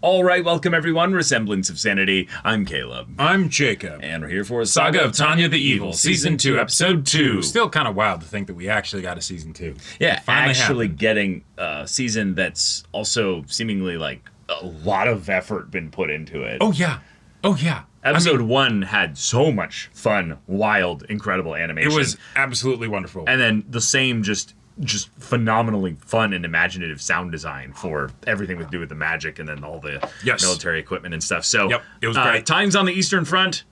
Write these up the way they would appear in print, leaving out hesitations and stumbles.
All right, welcome everyone. Semblance of Sanity. I'm Caleb. I'm Jacob. And we're here for Saga of Tanya the Evil, Season 2, Episode 2. Still kind of wild to think that we actually got a Season 2. Yeah, actually getting a season that's also seemingly like a lot of effort been put into it. Oh, yeah. Oh, yeah. Episode 1 had so much fun, wild, incredible animation. It was absolutely wonderful. And then the same just phenomenally fun and imaginative sound design for everything to do with the magic and then all the military equipment and stuff. So, it was great. Tanya's on the Eastern Front.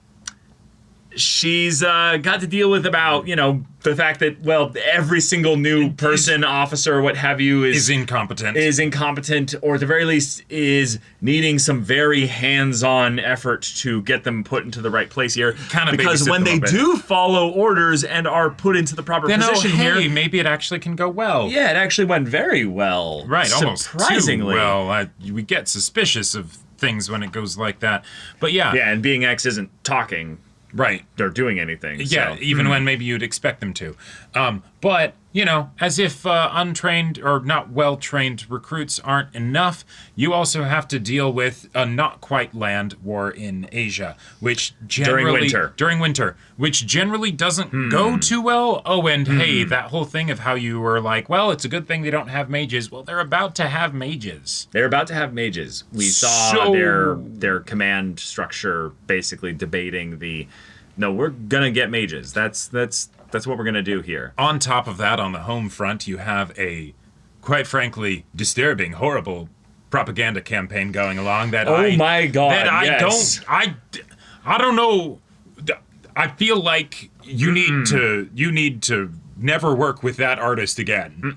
She's got to deal with about, the fact that, well, every single new person, officer, what have you, is incompetent. Or at the very least is needing some very hands-on effort to get them put into the right place here. Because when they do follow orders and are put into the proper position here, maybe it actually can go well. Yeah, it actually went very well. Right, surprisingly. Almost too well. We get suspicious of things when it goes like that. But yeah. Yeah, and being X isn't talking. Right. They're doing anything. Yeah, so. even when maybe you'd expect them to. But, as if untrained or not well-trained recruits aren't enough, you also have to deal with a not-quite-land war in Asia, which generally... During winter. Which generally doesn't go too well. Oh, and hey, that whole thing of how you were like, well, it's a good thing they don't have mages. Well, they're about to have mages. We saw their command structure basically debating no, we're gonna get mages. That's what we're gonna do here. On top of that, on the home front, you have a, quite frankly, disturbing, horrible propaganda campaign going along that I don't know. I feel like you need to never work with that artist again.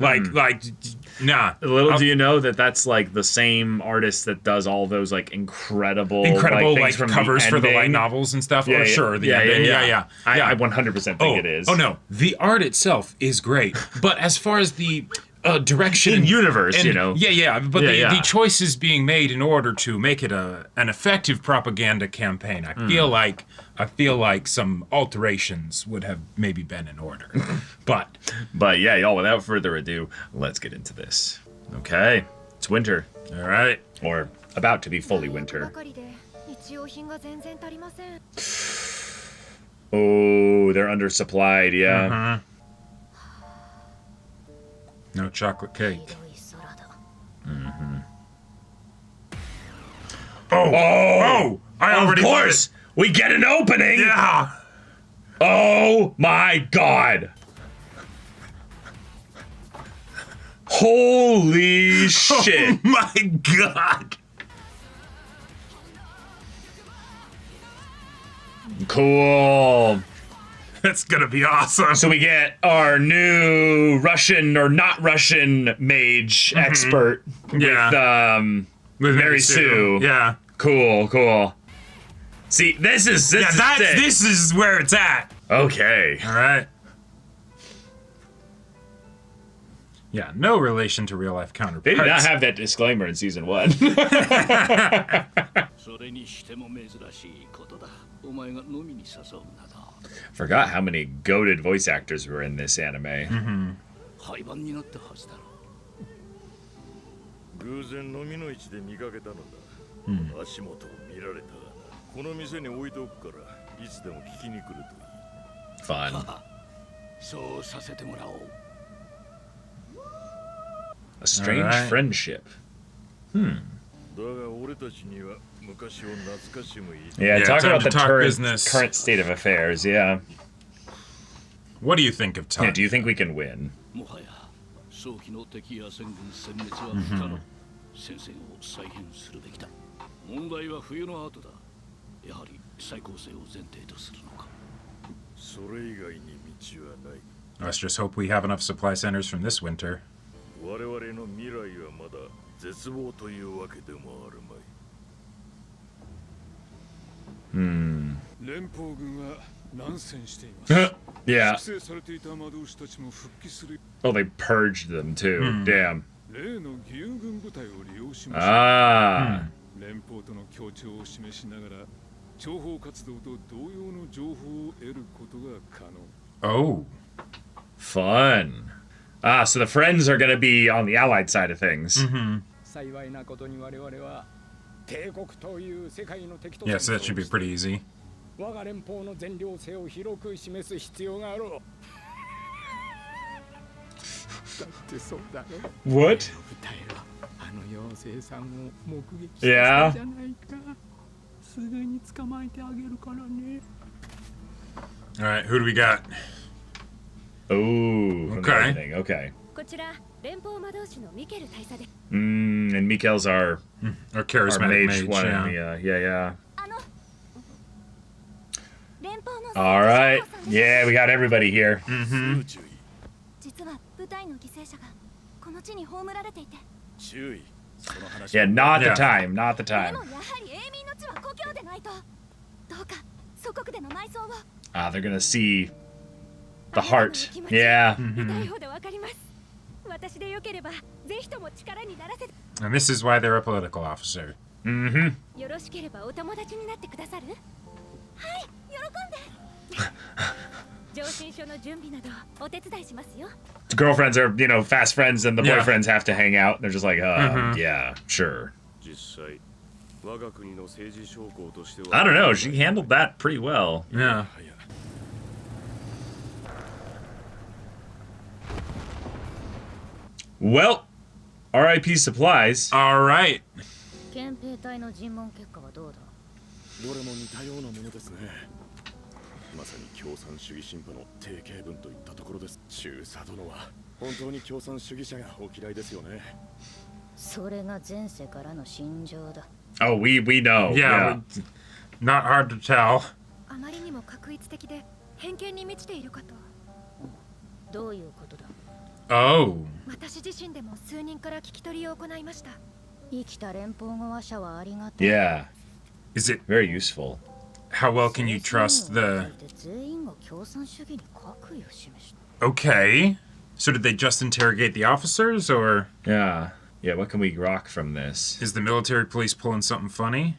Nah. Little do you know that's like the same artist that does all those like incredible covers for the light novels and stuff. Yeah, sure. I 100% think it is. Oh no, the art itself is great, but as far as the direction in universe, but the choices being made in order to make it an effective propaganda campaign, I feel like some alterations would have maybe been in order. but yeah, y'all, without further ado, let's get into this. Okay, it's winter. All right, or about to be fully winter. Oh, they're undersupplied. Yeah. No chocolate cake. Oh! Of course! We get an opening! Yeah! Oh my god! Holy shit! Oh my god! Cool. That's gonna be awesome. So we get our new Russian or not Russian mage expert with Mary Sue. Yeah. Cool. See, this is where it's at. Okay. All right. Yeah, no relation to real life counterparts. They did not have that disclaimer in season 1. Forgot how many goated voice actors were in this anime. Fun. A strange friendship. Yeah, talk about the current state of affairs, yeah. What do you think of Tanya? Yeah, do you think we can win? Let's just hope we have enough supply centers from this winter. Yeah. Oh, they purged them too. Damn. Ah. Oh. Fun. Ah, so the friends are going to be on the allied side of things. Yeah, so that should be pretty easy. What? Yeah. All right, who do we got? Oh, okay. Okay. And Mikkel's our charismatic mage one. Yeah. Yeah. All right. Yeah, we got everybody here. Yeah, not the time. Not the time. They're gonna see the heart. Yeah. And this is why they're a political officer. The girlfriends are, fast friends, and the boyfriends have to hang out. They're just like, yeah, sure. I don't know. She handled that pretty well. Yeah. Well, R.I.P. supplies. All right. Oh, we know. Yeah. Not hard to tell. Oh. Yeah. Is it very useful? How well can you trust the... Okay. So did they just interrogate the officers, or... Yeah, what can we rock from this? Is the military police pulling something funny?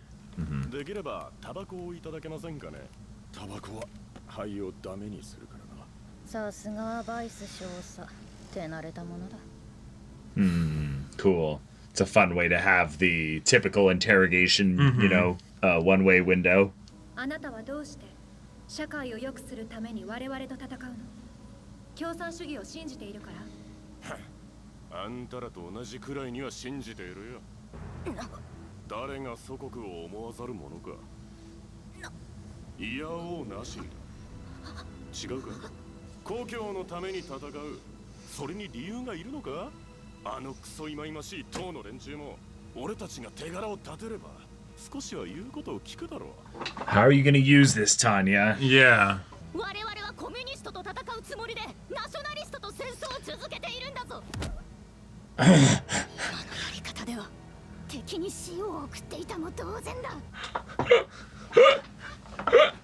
Cool. It's a fun way to have the typical interrogation, one-way window. How are you going to use this, Tanya? Yeah.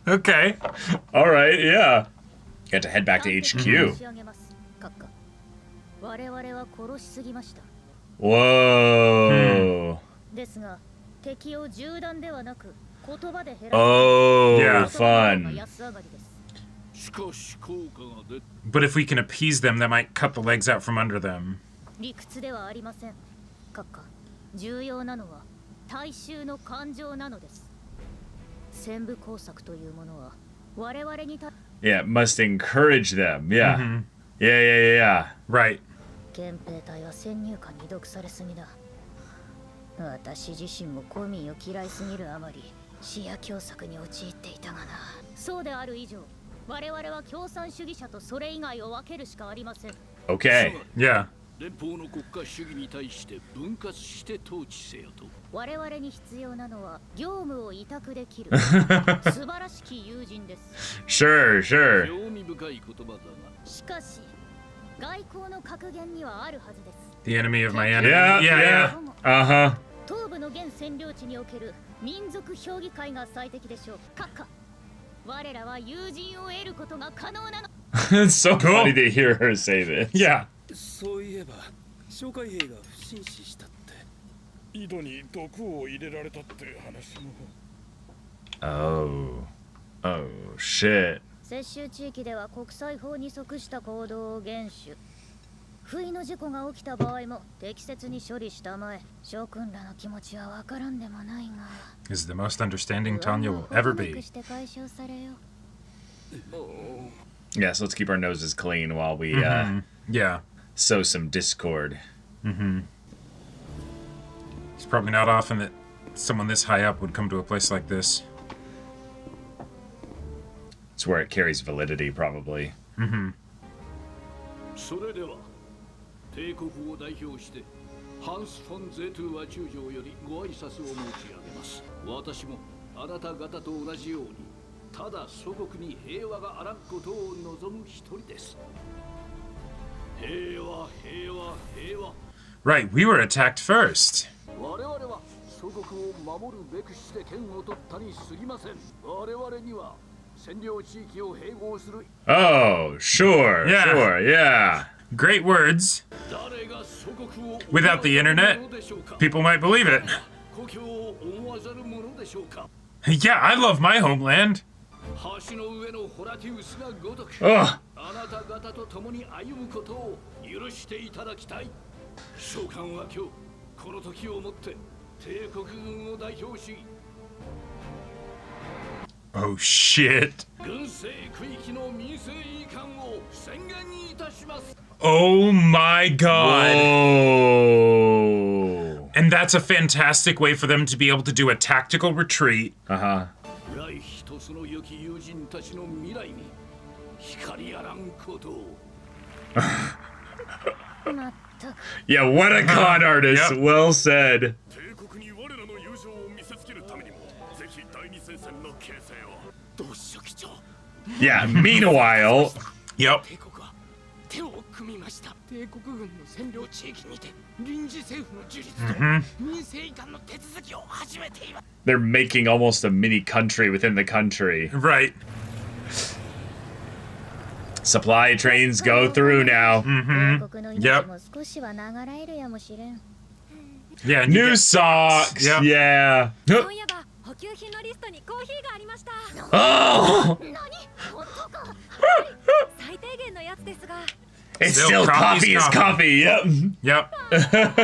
Okay. All right, yeah. Got to head back to HQ. Whoa. Oh, yeah. Fun. But if we can appease them, that might cut the legs out from under them. Yeah, must encourage them. Yeah. Yeah. Right. Okay. Yeah. Sure. The enemy of my enemy. Yeah. Uh-huh. It's so cool. Funny to hear her say this. Yeah. Oh, shit. 不意の事故が起きた場合も適切に処理したまえ将軍らの気持ちはわからんでもないが Is the most understanding Tanya will ever be. Yeah, so let's keep our noses clean while we Yeah. sow some discord. It's probably not often that someone this high up would come to a place like this. It's where it carries validity, probably. それでは帝国を代表してハンス・フォン・ゼトゥア中将よりご挨拶を申し上げます。私もあなた方と同じようにただ祖国に平和があらんことを望む一人です。平和、平和、平和。 Right, we were attacked first. 我々は祖国を守るべくして剣を取ったに過ぎません。我々には占領地域を併合する。 Oh, sure, Yeah. sure, yeah. Great words. 誰が祖国を Without the internet, people might believe it. 故郷を思わざるものでしょうか。 Yeah, I love my homeland. 橋の上のホラティウスがごとく Ugh. あなた方と共に歩むことを許していただきたい。召喚は今日この時をもって帝国軍を代表し Oh shit. 軍政区域の民政移管を宣言いたします。 Oh my god. Whoa. And that's a fantastic way for them to be able to do a tactical retreat. Uh-huh. 来一つの良き友人たちの未来に光あらんことを。 Yeah, what a con artist. Yep. Well said. 帝国に我らの友情を見せつけるためにもぜひ第二戦線の形成を。同志書記長。 Yeah, meanwhile... Yep. 帝国は手を組みました。帝国軍の占領地域にて臨時政府の樹立と民政移管の手続きを始めています。 They're making almost a mini country within the country. Right. Supply trains go through now. Yep. Yeah. and you New get- socks. Yep. Yeah. そういえば補給品のリストにコーヒーがありました。 Oh, 何？本当か。最低限のやつですが。 it's Still still coffee is coffee. coffee. Yep. Yep.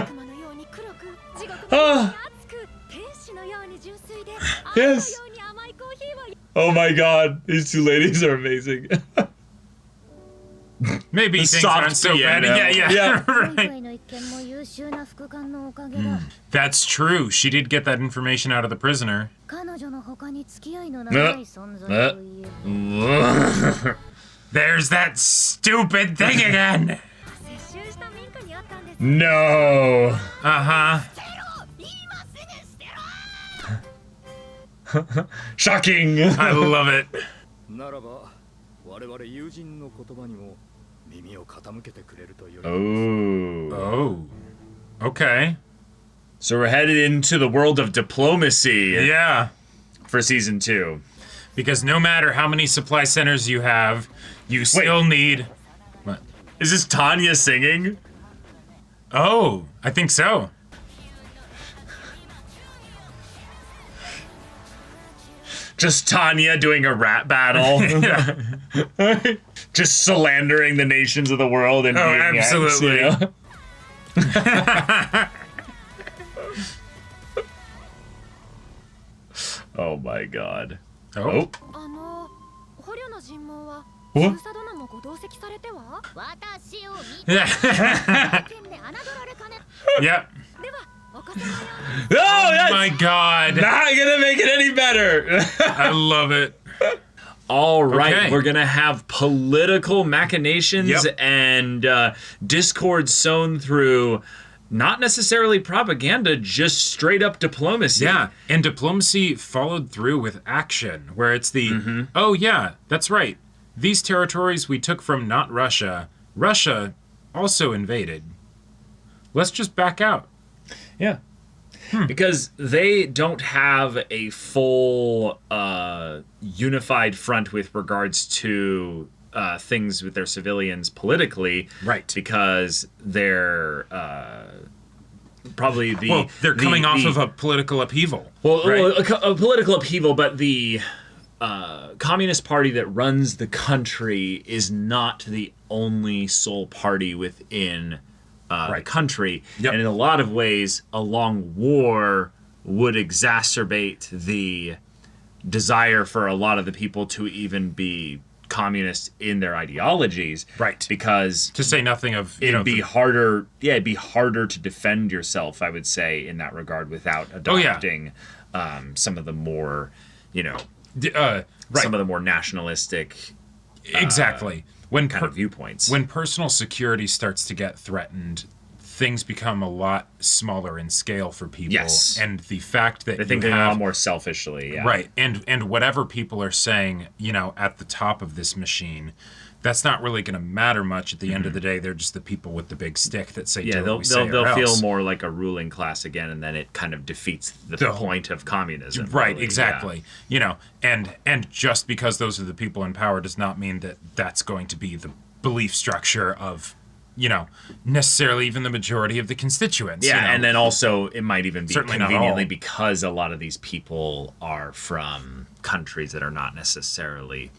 悪魔のように黒く、地獄のように熱く、天使のように純粋で、愛のように甘いコーヒーを。 Oh my god, these two ladies are amazing. Maybe The things soft aren't so piano. bad. Yeah. Yeah. 今 Right. 回の一件も優秀な副官のおかげだ。 That's true. She did get that information out of the prisoner. 彼女の他に付き合いの長い存在といえば。 There's that stupid thing again. 接収した民家にあったんです。 No. Uh-huh. Shocking. I love it. ならば我々友人の言葉にも耳を傾けてくれるとより。 Oh. Oh. Okay. So we're headed into the world of diplomacy Yeah. for season 2. Because no matter how many supply centers you have, you still need... What? Is this Tanya singing? Oh, I think so. Just Tanya doing a rap battle. Just slandering the nations of the world and Oh, being absolutely. you know? Oh my god. Oh. 捕虜の尋問は、 What? 封鎖殿もご同席されては？私を見 Yeah. て侮られかね。 Yep. では、お子様よ Oh, that's My God. not gonna make it any better. I love it. All right, Okay. we're gonna have political machinations Yep. and discord sown through not necessarily propaganda, just straight up diplomacy. Yeah, and diplomacy followed through with action, where it's the, oh yeah, that's right. These territories we took from not Russia. Russia also invaded. Let's just back out. Yeah. Because they don't have a full unified front with regards to things with their civilians politically. Right. Because they're probably the... Well, they're coming off the- of a political upheaval. Well, right? a political upheaval, but the Communist Party that runs the country is not the only sole party within the country. Yep. And in a lot of ways, a long war would exacerbate the desire for a lot of the people to even be communist in their ideologies. Right. Because to say nothing of it'd be harder to defend yourself, I would say, in that regard without adopting some of the more, some of the more nationalistic exactly. When kind of viewpoints. When personal security starts to get threatened, things become a lot smaller in scale for people. Yes. And the fact that they're thinking a lot more selfishly. Yeah. Right. And whatever people are saying, at the top of this machine, that's not really going to matter much at the end of the day. They're just the people with the big stick that say, they'll feel more like a ruling class again, and then it kind of defeats the point of communism. Right, really. exactly. Yeah. And just because those are the people in power does not mean that that's going to be the belief structure of necessarily even the majority of the constituents. Yeah, and then also it might even be Certainly conveniently because a lot of these people are from countries that are not necessarily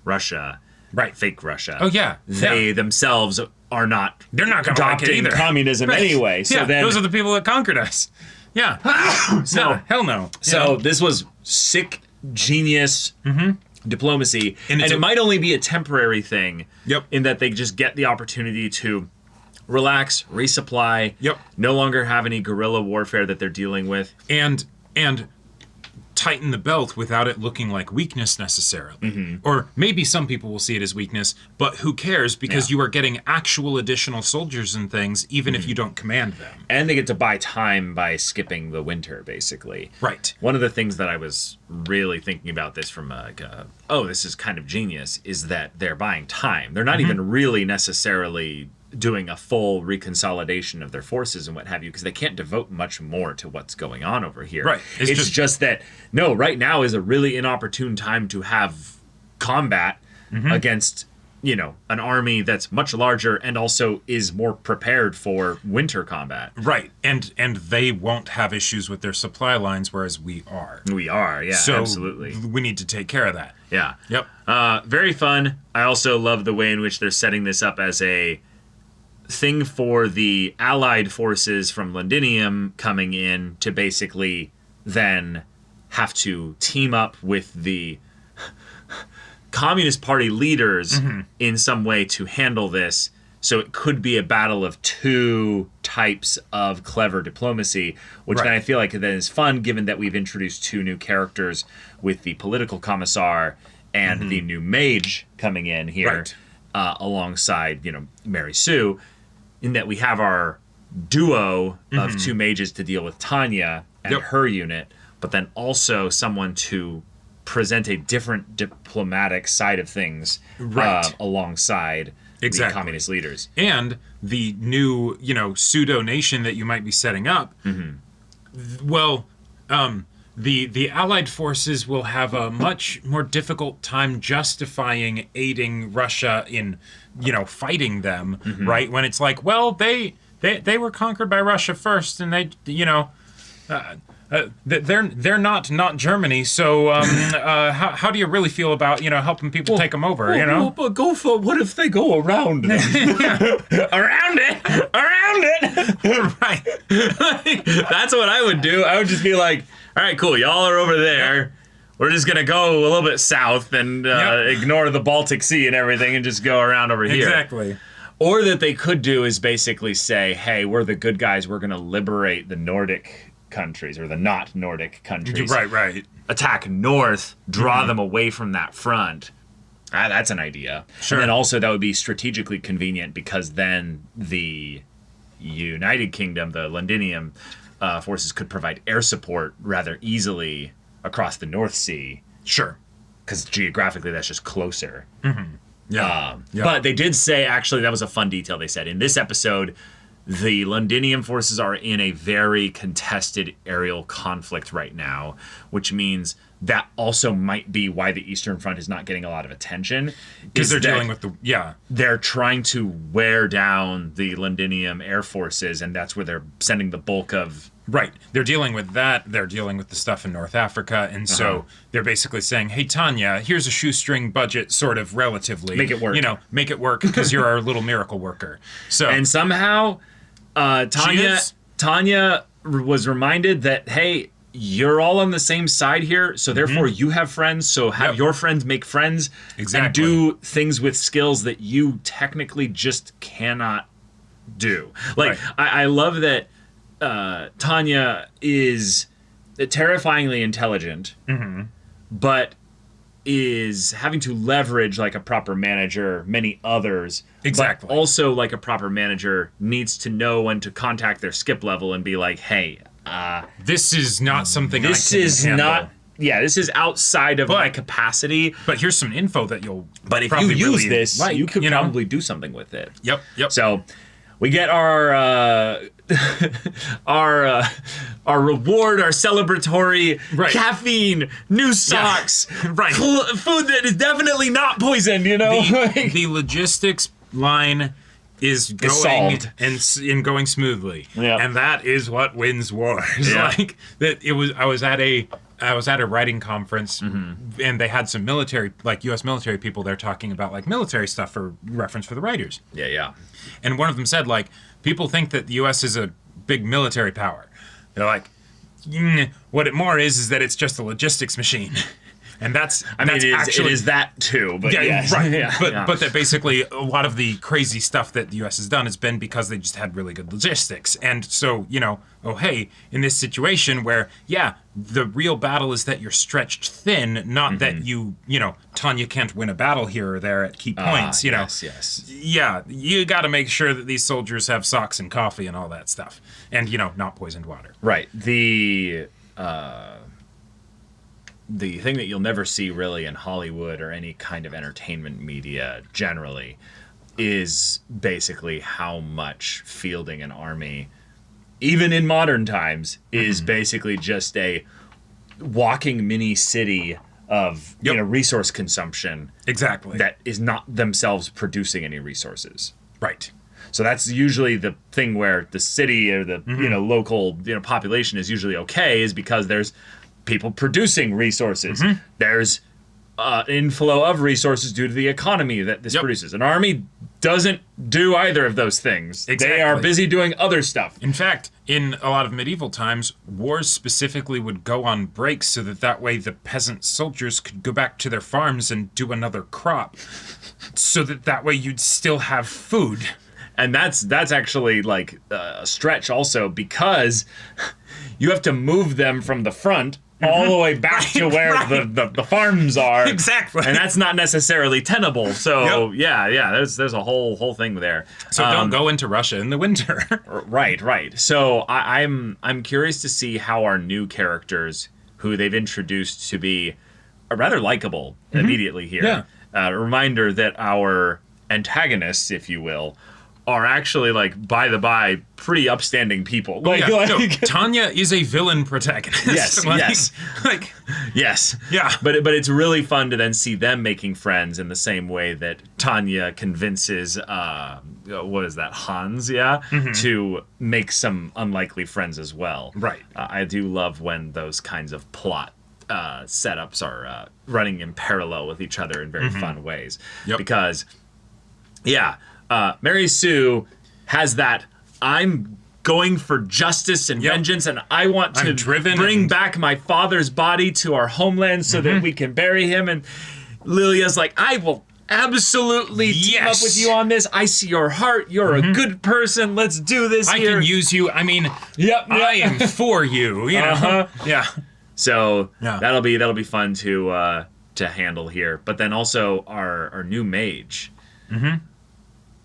Russia, right? Fake Russia. Oh yeah, they themselves are not. They're not going to like it either. Communism anyway. So then those are the people that conquered us. Yeah. Hell no. So this was sick, genius. Diplomacy, and it might only be a temporary thing. Yep. In that they just get the opportunity to relax, resupply. Yep. No longer have any guerrilla warfare that they're dealing with, and tighten the belt without it looking like weakness necessarily. Or maybe some people will see it as weakness, but who cares, because you are getting actual additional soldiers and things, even if you don't command them. And they get to buy time by skipping the winter, basically. Right. One of the things that I was really thinking about this from this is kind of genius, is that they're buying time. They're not even really necessarily doing a full reconsolidation of their forces and what have you, because they can't devote much more to what's going on over here. Right. It's just that, no, right now is a really inopportune time to have combat against, an army that's much larger and also is more prepared for winter combat. Right. And they won't have issues with their supply lines, whereas we are. We are, yeah, so absolutely. We need to take care of that. Yeah. Yep. Very fun. I also love the way in which they're setting this up as a thing for the allied forces from Londinium coming in to basically then have to team up with the Communist Party leaders in some way to handle this. So it could be a battle of two types of clever diplomacy, which then I feel like then is fun, given that we've introduced two new characters with the political commissar and the new mage coming in here alongside, Mary Sue. In that we have our duo of two mages to deal with Tanya and her unit, but then also someone to present a different diplomatic side of things alongside the communist leaders. And the new, pseudo-nation that you might be setting up, well, the Allied forces will have a much more difficult time justifying aiding Russia in, fighting them, right? When it's like, well, they were conquered by Russia first, and they're not Germany. So how do you really feel about helping people take them over? But go for what if they go around them? around it, right? That's what I would do. I would just be like, all right, cool. Y'all are over there. We're just going to go a little bit south and ignore the Baltic Sea and everything and just go around over here. Exactly. Or that they could do is basically say, hey, we're the good guys. We're going to liberate the Nordic countries or the not Nordic countries. Right. Attack north, draw them away from that front. That's an idea. Sure. And then also that would be strategically convenient because then the United Kingdom, the Londinium forces could provide air support rather easily across the North Sea. Sure. Because geographically that's just closer. Yeah. But they did say, actually, that was a fun detail they said. In this episode, the Londinium forces are in a very contested aerial conflict right now, which means that also might be why the Eastern Front is not getting a lot of attention. Because they're dealing with they're trying to wear down the Londinium air forces, and that's where they're sending the bulk of Right. They're dealing with that. They're dealing with the stuff in North Africa. And so they're basically saying, hey, Tanya, here's a shoestring budget, sort of relatively. Make it work. Make it work because you're our little miracle worker. So And somehow Tanya was reminded that, hey, you're all on the same side here, so therefore you have friends, so have your friends make friends and do things with skills that you technically just cannot do. Like, I love that Tanya is terrifyingly intelligent, but is having to leverage like a proper manager many others. Exactly. But also, like a proper manager needs to know when to contact their skip level and be like, hey, this is not something this I can is handle. not. Yeah, this is outside of my capacity. But here's some info that you'll. But if you probably use really this, like, you could probably do something with it. Yep. So we get our our reward, our celebratory caffeine, new socks, food that is definitely not poisoned. You know, the logistics line is going and going smoothly, and that is what wins wars. Like that, it was. I was at a writing conference, and they had some military, like U.S. military people there talking about like military stuff for reference for the writers. Yeah. And one of them said, like, people think that the U.S. is a big military power. They're like, what it more is that it's just a logistics machine. And that's, it is that too, but yes. Right. But that basically a lot of the crazy stuff that the U.S. has done has been because they just had really good logistics. And so, in this situation where, the real battle is that you're stretched thin, not that Tanya can't win a battle here or there at key points, Yes. Yeah, you got to make sure that these soldiers have socks and coffee and all that stuff. And, not poisoned water. Right. The thing that you'll never see really in Hollywood or any kind of entertainment media generally is basically how much fielding an army, even in modern times, is basically just a walking mini city of resource consumption. Exactly. That is not themselves producing any resources. Right. So that's usually the thing where the city or the local population is usually okay, is because there's people producing resources. There's inflow of resources due to the economy that this produces. An army doesn't do either of those things. Exactly. They are busy doing other stuff. In fact, in a lot of medieval times, wars specifically would go on breaks so that way the peasant soldiers could go back to their farms and do another crop, so that way you'd still have food. And that's actually like a stretch also, because you have to move them from the front all the way back to where the farms are. Exactly. And that's not necessarily tenable. So there's a whole thing there. So don't go into Russia in the winter. Right. So I'm curious to see how our new characters, who they've introduced to be rather likable immediately here. Yeah. A reminder that our antagonists, if you will, are actually, like, by the by, pretty upstanding people. Tanya is a villain protagonist. Yes. Yes. Yeah. But it's really fun to then see them making friends in the same way that Tanya convinces, Hans, to make some unlikely friends as well. Right. I do love when those kinds of plot setups are running in parallel with each other in very fun ways. Yep. Because, Mary Sue has that, I'm going for justice and vengeance, and I want to bring back my father's body to our homeland so that we can bury him. And Lilia's like, I will absolutely team up with you on this. I see your heart. You're a good person. Let's do this I can use you. I mean, I am for you. Yeah. So that'll be fun to handle here. But then also our new mage.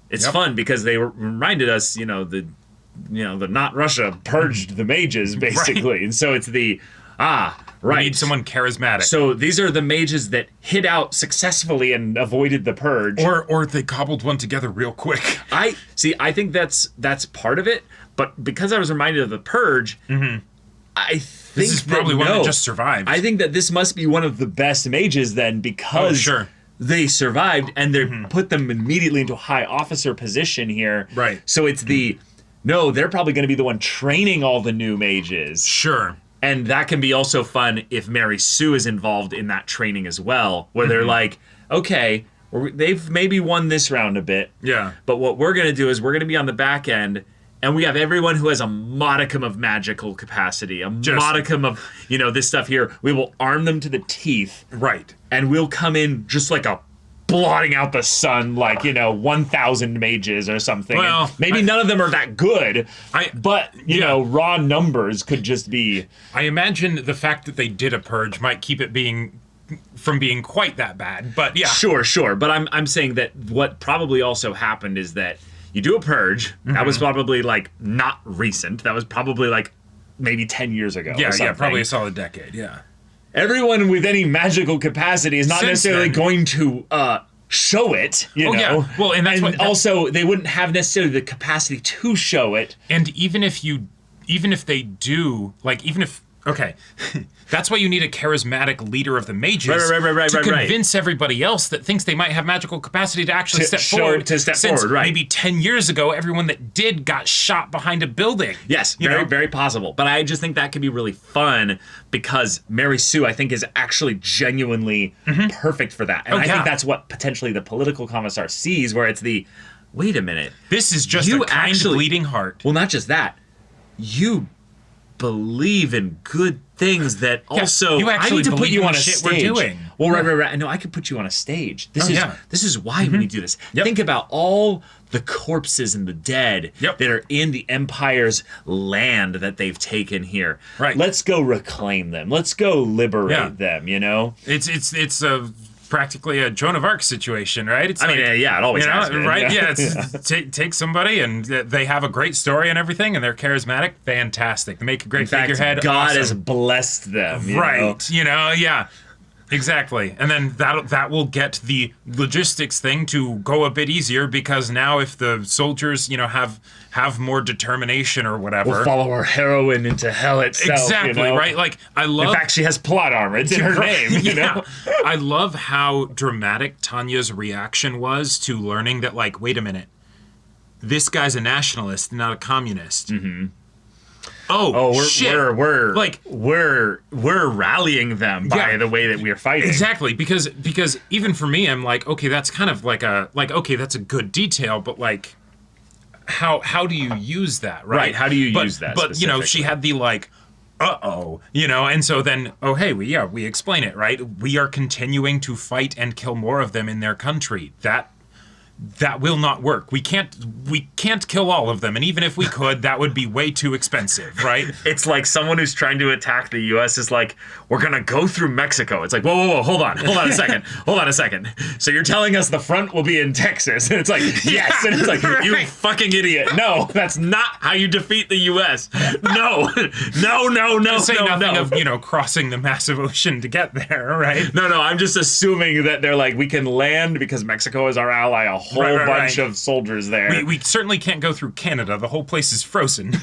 It's fun because they reminded us, the not Russia purged the mages basically, and so it's the we need someone charismatic. So these are the mages that hid out successfully and avoided the purge, or they cobbled one together real quick. I think that's part of it, but because I was reminded of the purge, I think this is probably one that just survived. I think that this must be one of the best mages then, because they survived and they put them immediately into a high officer position here. Right. So it's the No, they're probably going to be the one training all the new mages. Sure. And that can be also fun if Mary Sue is involved in that training as well, where they're like, okay, they've maybe won this round a bit. Yeah. But what we're going to do is we're going to be on the back end, and we have everyone who has a modicum of magical capacity, modicum of, this stuff here. We will arm them to the teeth. Right. And we'll come in just like a blotting out the sun, like, 1,000 mages or something. Well, and maybe none of them are that good, but, raw numbers could just be... I imagine the fact that they did a purge might keep it from being quite that bad, but yeah. Sure. But I'm saying that what probably also happened is that you do a purge. That was probably, like, not recent. That was probably, like, maybe 10 years ago. Yeah, probably a solid decade, yeah. Everyone with any magical capacity is not necessarily going to show it, Yeah. Well, and that's also they wouldn't have necessarily the capacity to show it. And even if they do, okay, that's why you need a charismatic leader of the mages to convince everybody else that thinks they might have magical capacity to actually step forward. Maybe 10 years ago, everyone that did got shot behind a building. Yes, very possible. But I just think that could be really fun because Mary Sue, I think, is actually genuinely perfect for that. And I think that's what potentially the political commissar sees, where it's wait a minute. This is just a kind bleeding heart. Well, not just that. You believe in good things that also I need to put you on a stage. We're doing. Well, right. No, I could put you on a stage. This is why we do this. Yep. Think about all the corpses and the dead that are in the Empire's land that they've taken here. Right. Let's go reclaim them. Let's go liberate them, It's practically a Joan of Arc situation, right? It's it always has been. Right? Yeah, it's take somebody and they have a great story and everything, and they're charismatic, fantastic. They make a great figurehead. God has blessed them, right? Yeah. Exactly. And then that will get the logistics thing to go a bit easier, because now if the soldiers, have more determination or whatever, we'll follow our heroine into hell itself. Exactly, right? Like, I love... In fact, she has plot armor. It's in her name, I love how dramatic Tanya's reaction was to learning that, like, wait a minute, this guy's a nationalist, not a communist. Mm-hmm. Shit. We're rallying them by the way that we're fighting. Exactly, because even for me, I'm like, okay, that's kind of okay, that's a good detail, but like, how do you use that, right? How do you use that? But she had the and so then, we explain it, right? We are continuing to fight and kill more of them in their country. That will not work. We can't kill all of them, and even if we could, that would be way too expensive, right? It's like someone who's trying to attack the U.S. is like, we're gonna go through Mexico. It's like, whoa, hold on a second. So you're telling us the front will be in Texas? And it's like, yes, and it's like, you fucking idiot. No, that's not how you defeat the U.S. No. Say nothing of crossing the massive ocean to get there, right? No, I'm just assuming that they're like, we can land because Mexico is our ally. A whole bunch of soldiers there. We certainly can't go through Canada. The whole place is frozen,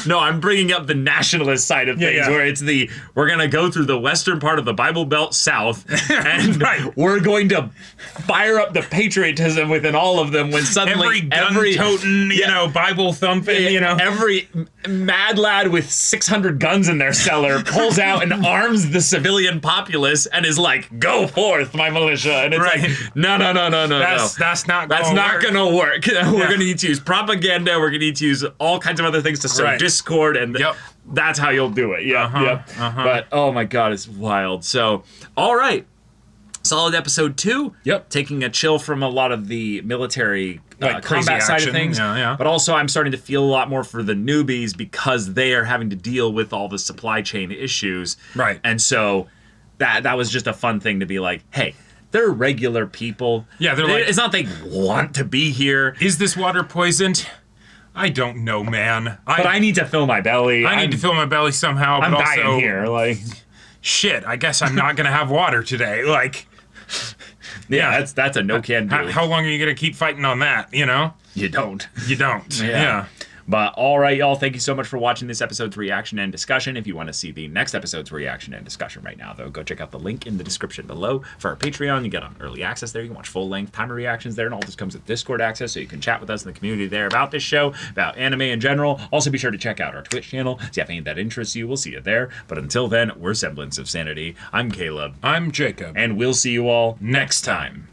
No, I'm bringing up the nationalist side of things, where it's we're going to go through the western part of the Bible Belt south, and we're going to fire up the patriotism within all of them when suddenly every gun-toting, Bible thumping, every mad lad with 600 guns in their cellar pulls out and arms the civilian populace and is like, go forth, my militia. And it's like, no. That's not going to work. We're going to need to use propaganda. We're going to need to use all kinds of other things to sow discord, and that's how you'll do it. But oh my god, it's wild. So all right, solid episode 2. Taking a chill from a lot of the military combat side of things. But also I'm starting to feel a lot more for the newbies, because they are having to deal with all the supply chain issues. Right. And so that was just a fun thing to be like, hey, they're regular people. Yeah, they're like, it's not they want to be here. Is this water poisoned? I don't know, man. But I need to fill my belly. I need to fill my belly somehow. I'm but dying also, here. Like, shit, I guess I'm not gonna have water today. Like, that's a no can do. How long are you gonna keep fighting on that? You don't. Yeah. But all right, y'all, thank you so much for watching this episode's reaction and discussion. If you want to see the next episode's reaction and discussion right now, though, go check out the link in the description below for our Patreon. You get on early access there. You can watch full-length timer reactions there, and all this comes with Discord access, so you can chat with us in the community there about this show, about anime in general. Also, be sure to check out our Twitch channel. So if you have anything that interests you, we'll see you there. But until then, we're Semblance of Sanity. I'm Caleb. I'm Jacob. And we'll see you all next time.